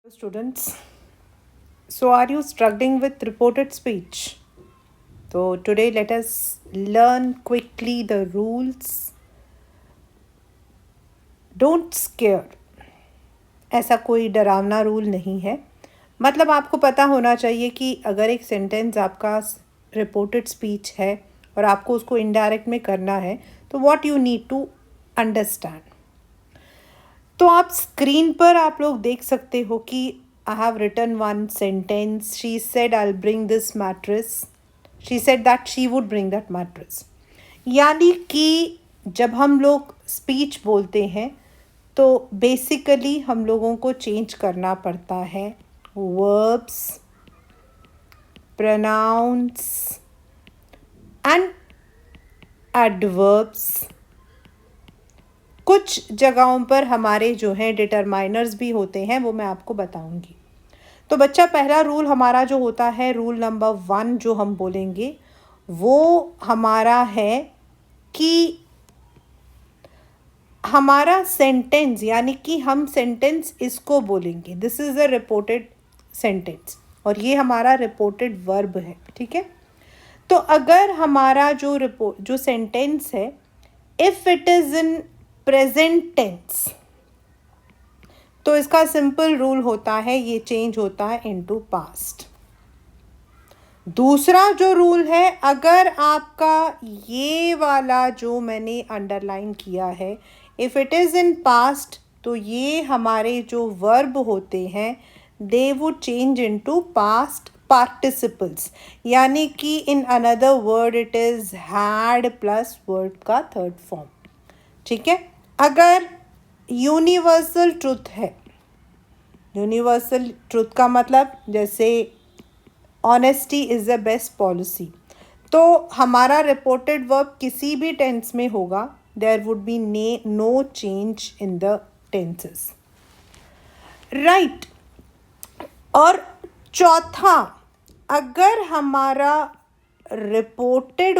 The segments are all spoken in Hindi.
Students, so are you struggling with reported speech? So today let us learn quickly the rules. Don't scare. ऐसा कोई डरावना रूल नहीं है. मतलब आपको पता होना चाहिए कि अगर एक सेंटेंस आपका रिपोर्टेड स्पीच है और आपको उसको इनडायरेक्ट में करना है तो what you need to understand. तो आप स्क्रीन पर आप लोग देख सकते हो कि I have written one sentence. She said I will bring this mattress. She said that she would bring that mattress. यानी कि जब हम लोग स्पीच बोलते हैं तो बेसिकली हम लोगों को चेंज करना पड़ता है वर्ब्स, प्रोनाउंस एंड एडवर्ब्स. कुछ जगहों पर हमारे जो हैं डिटरमाइनर्स भी होते हैं, वो मैं आपको बताऊंगी. तो बच्चा, पहला रूल हमारा जो होता है, रूल नंबर 1 जो हम बोलेंगे वो हमारा है कि हमारा सेंटेंस, यानी कि हम सेंटेंस इसको बोलेंगे. This is a reported sentence और ये हमारा रिपोर्टेड वर्ब है. ठीक है. तो अगर हमारा जो सेंटेंस है, if it is in present tense, तो इसका सिंपल रूल होता है, ये चेंज होता है इनटू पास्ट. दूसरा जो रूल है, अगर आपका ये वाला जो मैंने अंडरलाइन किया है, if it is in past, तो ये हमारे जो वर्ब होते हैं they would change into past participles. यानी कि in another word it is had plus word का थर्ड फॉर्म. ठीक है. अगर यूनिवर्सल ट्रुथ है, यूनिवर्सल ट्रुथ का मतलब जैसे honesty is the best policy, तो हमारा रिपोर्टेड वर्ब किसी भी टेंस में होगा. There would be no change in the tenses. Right. और चौथा, अगर हमारा रिपोर्टेड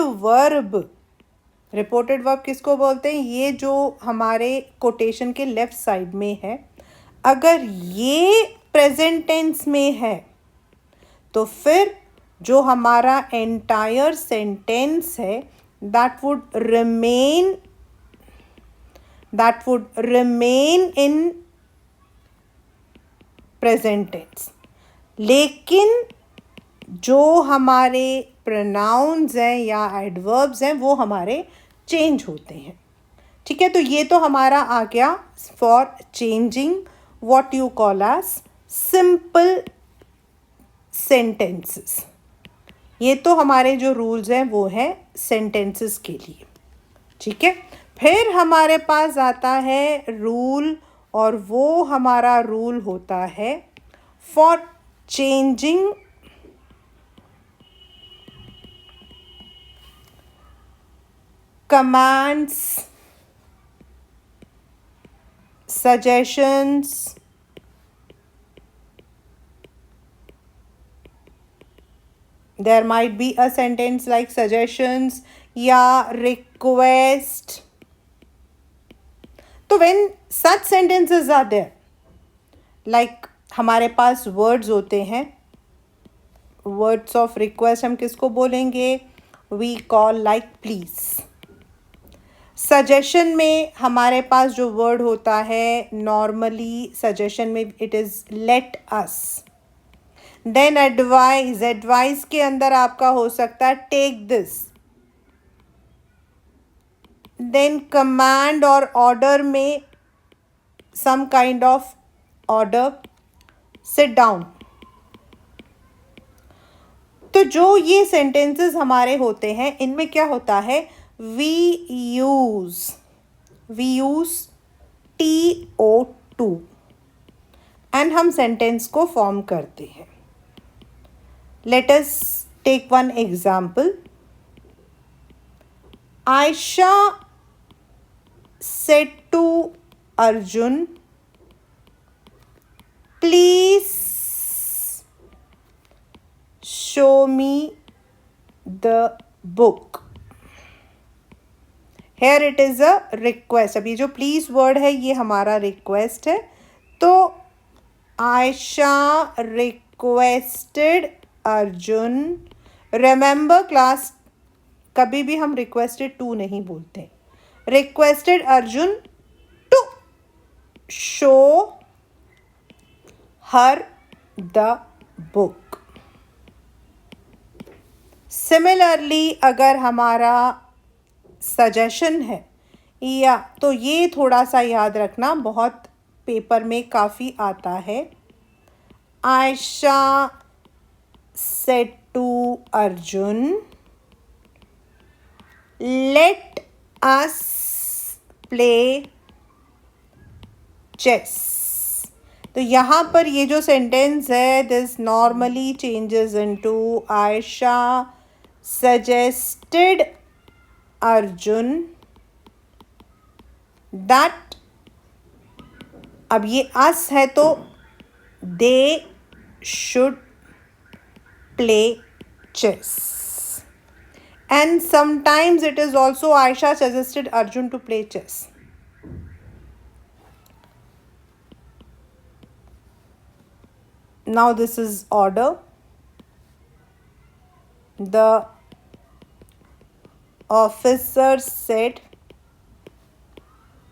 वर्ब किसको बोलते हैं, ये जो हमारे कोटेशन के लेफ्ट साइड में है, अगर ये प्रेजेंट टेंस में है तो फिर जो हमारा एंटायर सेंटेंस है that would remain in present tense. लेकिन जो हमारे प्रोनाउंस हैं या एडवर्ब्स हैं वो हमारे चेंज होते हैं. ठीक है. तो ये तो हमारा आ गया for changing what you call as simple sentences. ये तो हमारे जो रूल्स हैं वो हैं सेंटेंसेस के लिए. ठीक है. फिर हमारे पास आता है रूल, और वो हमारा रूल होता है for changing commands, suggestions, there might be a sentence like suggestions या request. तो when such sentences are there, like हमारे पास words होते हैं, words of request हम किसको बोलेंगे, we call like please. Suggestion में हमारे पास जो वर्ड होता है, नॉर्मली सजेशन में it is let us. Then advice के अंदर आपका हो सकता है टेक दिस. देन कमांड और ऑर्डर में some kind of order, sit down. तो जो ये सेंटेंसेस हमारे होते हैं, इनमें क्या होता है, we use TO2 एंड हम सेंटेंस को फॉर्म करते हैं. Let us take one example. Ayesha said to Arjun, please show me the book. Here it is a request. अब ये जो प्लीज़ वर्ड है ये हमारा रिक्वेस्ट है. तो Ayesha requested Arjun. Remember class, कभी भी हम रिक्वेस्टेड टू नहीं बोलते। Requested Arjun to show her the book. Similarly अगर हमारा सजेशन है या, तो ये थोड़ा सा याद रखना, बहुत पेपर में काफ़ी आता है। Ayesha said to Arjun, let us play chess. तो यहाँ पर ये जो सेंटेंस है, this normally changes into Ayesha suggested Arjun that, अब ये अस है तो they should play chess, and sometimes it is also Ayesha suggested Arjun to play chess. Now this is order. The officer said,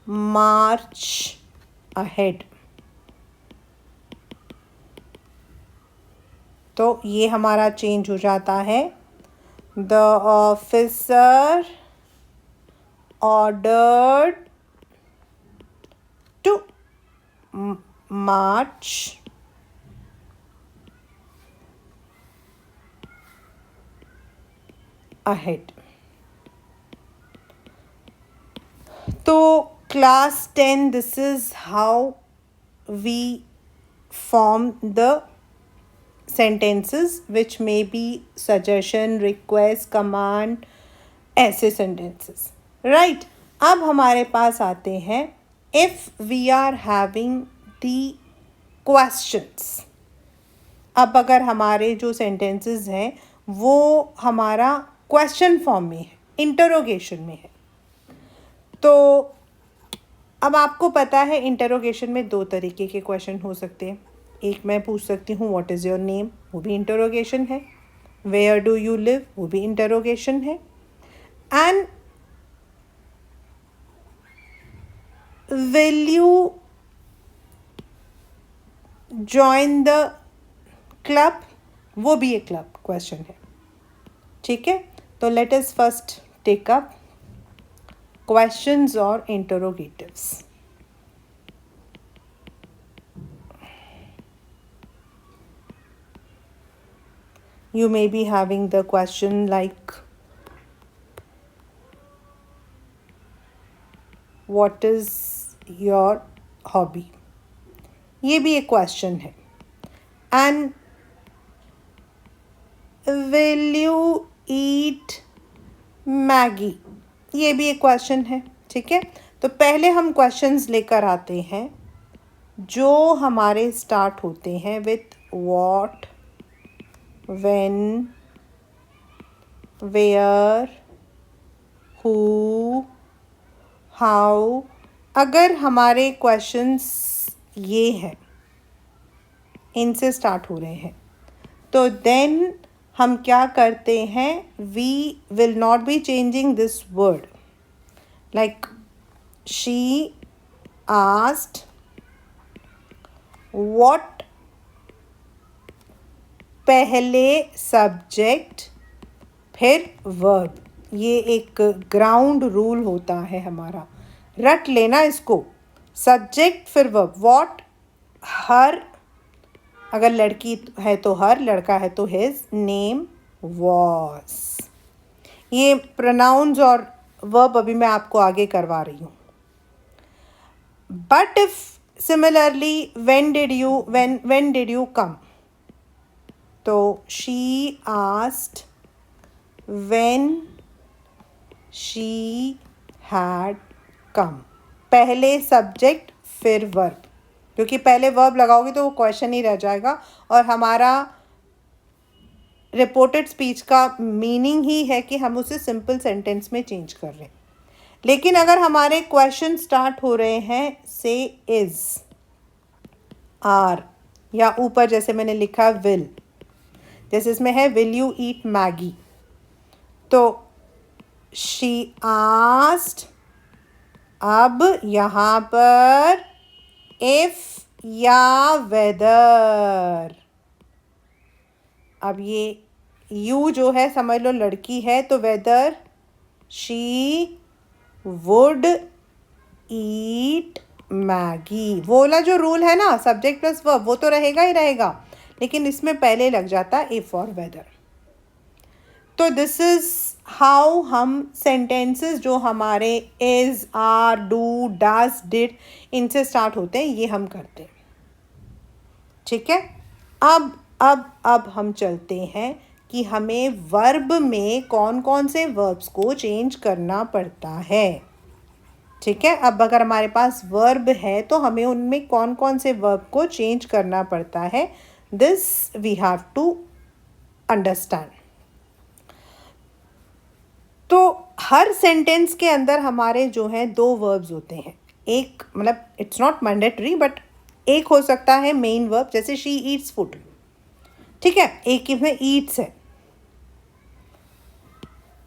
march ahead. तो ये हमारा चेंज हो जाता है। The officer ordered to march ahead. तो class 10, this is how we form the sentences which may be suggestion, request, command, ऐसे sentences, right? अब हमारे पास आते हैं if we are having the questions। अब अगर हमारे जो sentences हैं वो हमारा क्वेश्चन फॉर्म में है, इंटरोगेशन में है, तो अब आपको पता है इंटरोगेशन में दो तरीके के क्वेश्चन हो सकते हैं। एक मैं पूछ सकती हूँ व्हाट इज़ योर नेम, वो भी इंटरोगेशन है। वेयर डू यू लिव, वो भी इंटरोगेशन है। And will you join the club, वो भी एक क्लब क्वेश्चन है। ठीक है, तो let us first take up questions or interrogatives. You may be having the question like, what is your hobby? ये भी एक question है। And will you eat Maggie? ये भी एक क्वेश्चन है। ठीक है, तो पहले हम क्वेश्चंस लेकर आते हैं जो हमारे स्टार्ट होते हैं with what, when, where, who, how. अगर हमारे क्वेश्चंस ये हैं, इनसे स्टार्ट हो रहे हैं, तो देन हम क्या करते हैं, we will not be changing this word. Like she asked what, पहले सब्जेक्ट फिर वर्ब। ये एक ग्राउंड रूल होता है हमारा, रट लेना इसको। सब्जेक्ट फिर वर्ब। व्हाट, हर, अगर लड़की है तो हर, लड़का है तो हिज, नेम वॉज। ये प्रोनाउंस और वर्ब अभी मैं आपको आगे करवा रही हूँ। But if similarly when did you come, तो she asked when she had come. पहले सब्जेक्ट फिर वर्ब, क्योंकि पहले वर्ब लगाओगे तो वो क्वेश्चन ही रह जाएगा और हमारा रिपोर्टेड स्पीच का मीनिंग ही है कि हम उसे सिंपल सेंटेंस में चेंज कर रहे हैं। लेकिन अगर हमारे क्वेश्चन स्टार्ट हो रहे हैं से, इज, आर, या ऊपर जैसे मैंने लिखा विल, जैसे इसमें है विल यू ईट मैगी, तो शी आस्क्ड, अब यहाँ पर इफ या वेदर, अब ये यू जो है समझ लो लड़की है, तो whether she would eat Maggi, वो वाला जो रूल है ना सब्जेक्ट प्लस वर्ब, वो तो रहेगा ही रहेगा, लेकिन इसमें पहले लग जाता है इफ और वेदर। तो दिस इज हाउ हम सेंटेंसेस जो हमारे is, are, do, does, did इनसे स्टार्ट होते हैं ये हम करते हैं। ठीक है, अब हम चलते हैं कि हमें वर्ब में कौन कौन से वर्ब्स को चेंज करना पड़ता है। ठीक है, अब अगर हमारे पास वर्ब है तो हमें उनमें कौन कौन से वर्ब को चेंज करना पड़ता है, this we have to understand. तो हर सेंटेंस के अंदर हमारे जो हैं दो वर्ब्स होते हैं, एक मतलब इट्स नॉट मैंडेटरी बट एक हो सकता है मेन वर्ब, जैसे शी ईट्स फूड, ठीक है, एक इसमें ईट्स है,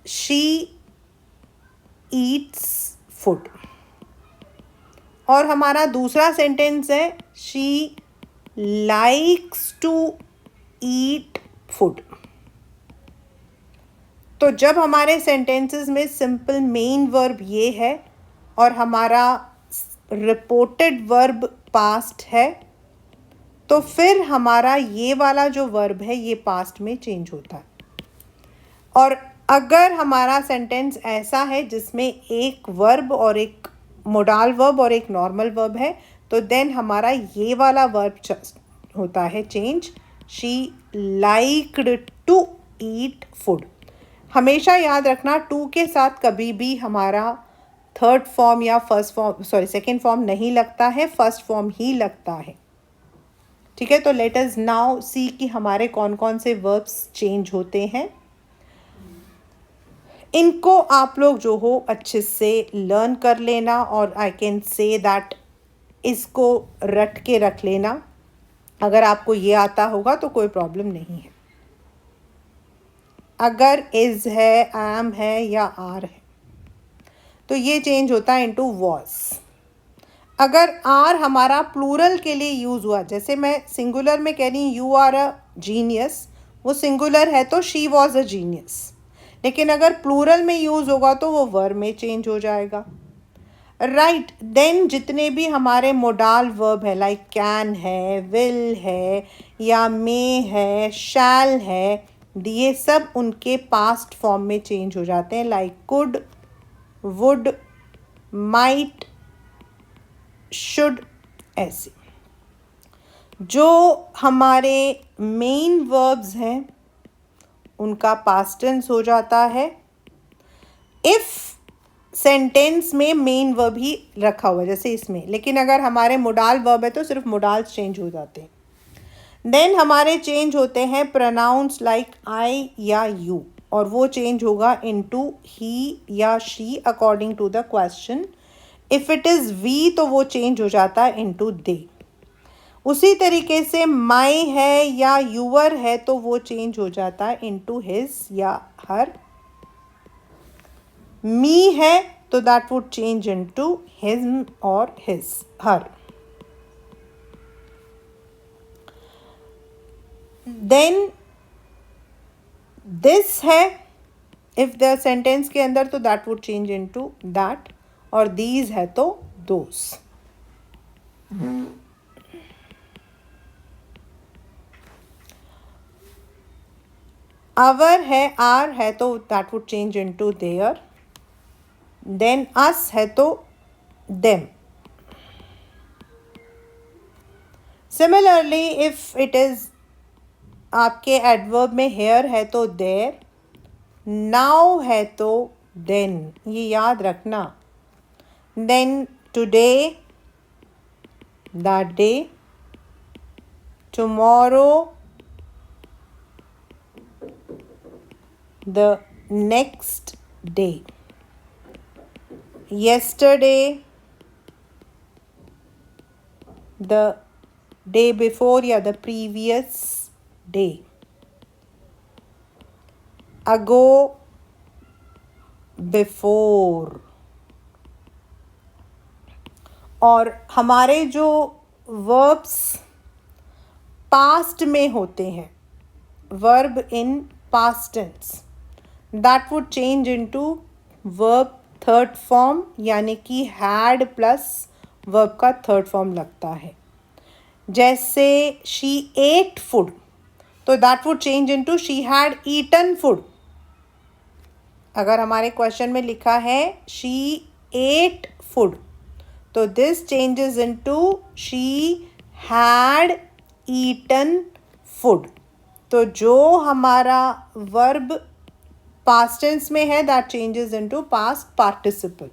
शी ईट्स फूड, और हमारा दूसरा सेंटेंस है she likes to eat food. तो जब हमारे सेंटेंसेस में सिंपल मेन वर्ब ये है और हमारा रिपोर्टेड वर्ब पास्ट है, तो फिर हमारा ये वाला जो वर्ब है ये पास्ट में चेंज होता है। और अगर हमारा सेंटेंस ऐसा है जिसमें एक वर्ब और एक मोडाल वर्ब और एक नॉर्मल वर्ब है, तो देन हमारा ये वाला वर्ब होता है change, she liked to eat food. हमेशा याद रखना टू के साथ कभी भी हमारा थर्ड फॉर्म या सेकेंड फॉर्म नहीं लगता है, फर्स्ट फॉर्म ही लगता है। ठीक है, तो लेट अस नाउ सी कि हमारे कौन कौन से वर्ब्स चेंज होते हैं। इनको आप लोग जो हो अच्छे से लर्न कर लेना, और आई कैन से दैट इसको रट के रख लेना। अगर आपको ये आता होगा तो कोई प्रॉब्लम नहीं है। अगर इज है, एम है या आर है तो ये चेंज होता है इनटू वॉज। अगर आर हमारा प्लूरल के लिए यूज़ हुआ, जैसे मैं सिंगुलर में कह रही यू आर अ जीनियस, वो सिंगुलर है तो शी वॉज अ जीनियस, लेकिन अगर प्लूरल में यूज़ होगा तो वो वर्ब में चेंज हो जाएगा। राइट, देन जितने भी हमारे मोडाल वर्ब है लाइक कैन है, विल है या मे है, शैल है, ये सब उनके पास्ट फॉर्म में चेंज हो जाते हैं, like could, would, might, should, ऐसे। जो हमारे मेन वर्ब्स हैं उनका पास्ट टेंस हो जाता है इफ सेंटेंस में मेन वर्ब ही रखा हुआ है, जैसे इसमें, लेकिन अगर हमारे मोडाल वर्ब है तो सिर्फ मोडाल्स चेंज हो जाते हैं। देन हमारे चेंज होते हैं प्रोनाउंस लाइक आई या यू, और वो चेंज होगा इनटू ही या she according to the question. If it is we तो वो चेंज हो जाता है इनटू दे। उसी तरीके से माई है या यूअर है तो वो चेंज हो जाता है इनटू हिज या हर। मी है तो that would change into him और हिज, हर। देन दिस है इफ द सेंटेंस के अंदर तो that would change into that, और दीज है तो दोस। अवर है, आर है तो that would change into their. Than us है तो them. Similarly if it is आपके एडवर्ब में हेयर है तो देयर, नाउ है तो देन, ये याद रखना। Then today, that day, tomorrow, the next day, yesterday, the day before या the previous day, ago before. और हमारे जो वर्ब्स पास्ट में होते हैं, verb in past tense, that would change into verb third form, यानी कि हैड प्लस वर्ब का थर्ड फॉर्म लगता है। जैसे शी एट फूड, तो that would change into she had eaten food. अगर हमारे क्वेश्चन में लिखा है शी एट फूड, तो this changes into she had eaten food. तो जो हमारा वर्ब पास्ट टेंस में है, that changes into past participle.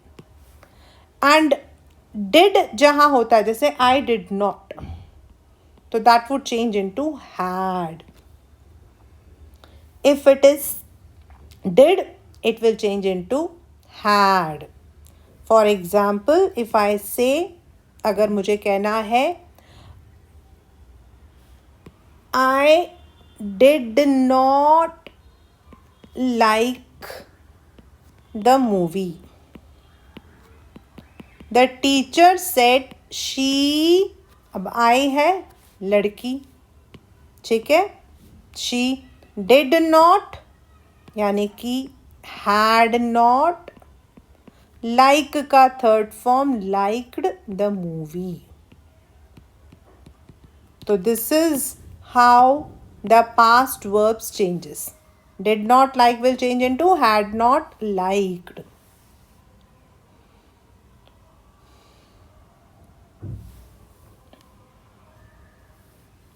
And did जहां होता है, जैसे आई डिड नॉट, तो that would change into had. If it is did, it will change into had. For example, if I say, अगर मुझे कहना है I did not like the movie. The teacher said she, अब I है लड़की, ठीक है, she did not यानी कि had not, like का third form liked the movie. तो this is how the past verbs changes. Did not like will change into had not liked.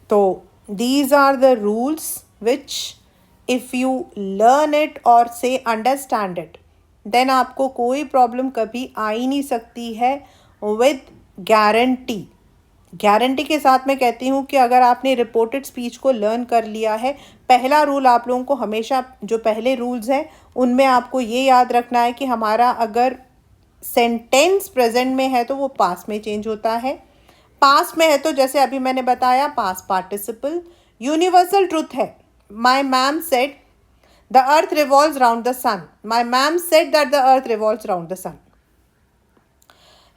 So these are the rules which if you learn it or say understand it, then आपको कोई प्रॉब्लम कभी आ ही नहीं सकती है विद गारंटी। गारंटी के साथ मैं कहती हूँ कि अगर आपने रिपोर्टेड स्पीच को लर्न कर लिया है, पहला रूल आप लोगों को हमेशा, जो पहले रूल्स हैं उनमें आपको ये याद रखना है कि हमारा अगर सेंटेंस प्रेजेंट में है तो वो पास्ट में चेंज होता है, पास्ट में है तो जैसे अभी मैंने बताया पास्ट पार्टिसिपल। यूनिवर्सल ट्रुथ है, my ma'am said the earth revolves round the sun, my ma'am said that the earth revolves round the sun.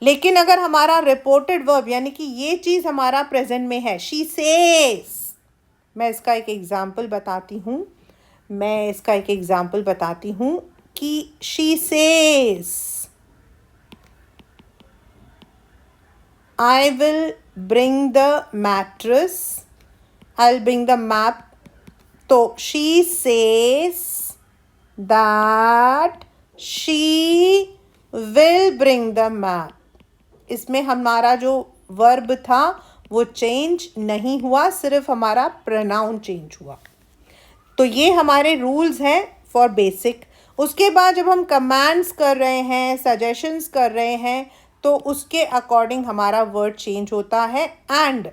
लेकिन अगर हमारा रिपोर्टेड वर्ब यानी कि ये चीज़ हमारा प्रेजेंट में है, शी सेज, मैं इसका एक एग्जाम्पल बताती हूँ कि she says I will bring the mattress, I'll bring the map. तो she says that she will bring the map. इसमें हमारा जो वर्ब था वो चेंज नहीं हुआ, सिर्फ हमारा प्रोनाउन चेंज हुआ। तो ये हमारे रूल्स हैं फॉर बेसिक। उसके बाद जब हम कमांड्स कर रहे हैं, सजेशंस कर रहे हैं, तो उसके अकॉर्डिंग हमारा वर्ड चेंज होता है एंड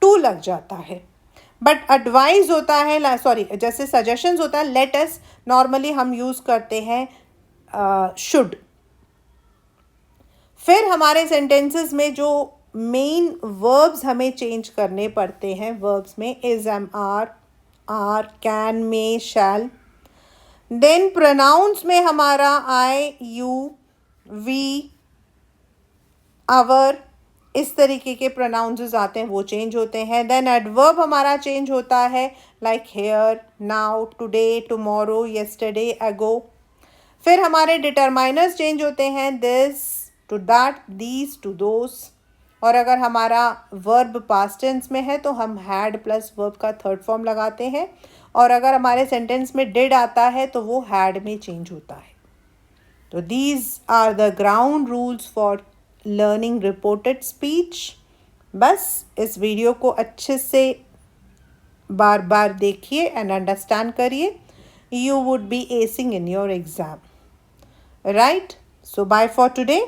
टू लग जाता है। बट एडवाइस होता है, जैसे सजेशंस होता है, लेट अस, नॉर्मली हम यूज़ करते हैं शुड। फिर हमारे सेंटेंसेस में जो मेन वर्ब्स हमें चेंज करने पड़ते हैं, वर्ब्स में is, am, are, can, may, shall. Then pronouns में हमारा आई, यू, वी, आवर, इस तरीके के प्रोनाउंस आते हैं, वो चेंज होते हैं। देन एडवर्ब हमारा चेंज होता है, like here, now, today, tomorrow, yesterday, ago. फिर हमारे डिटरमाइनर्स चेंज होते हैं, this to that, these to those. और अगर हमारा वर्ब पास्ट टेंस में है तो हम हैड प्लस वर्ब का थर्ड फॉर्म लगाते हैं, और अगर हमारे सेंटेंस में डिड आता है तो वो हैड में चेंज होता है। तो these are the ground rules for learning reported speech. बस इस वीडियो को अच्छे से बार बार देखिए एंड अंडरस्टैंड करिए, you would be acing in your exam, right? So bye for today.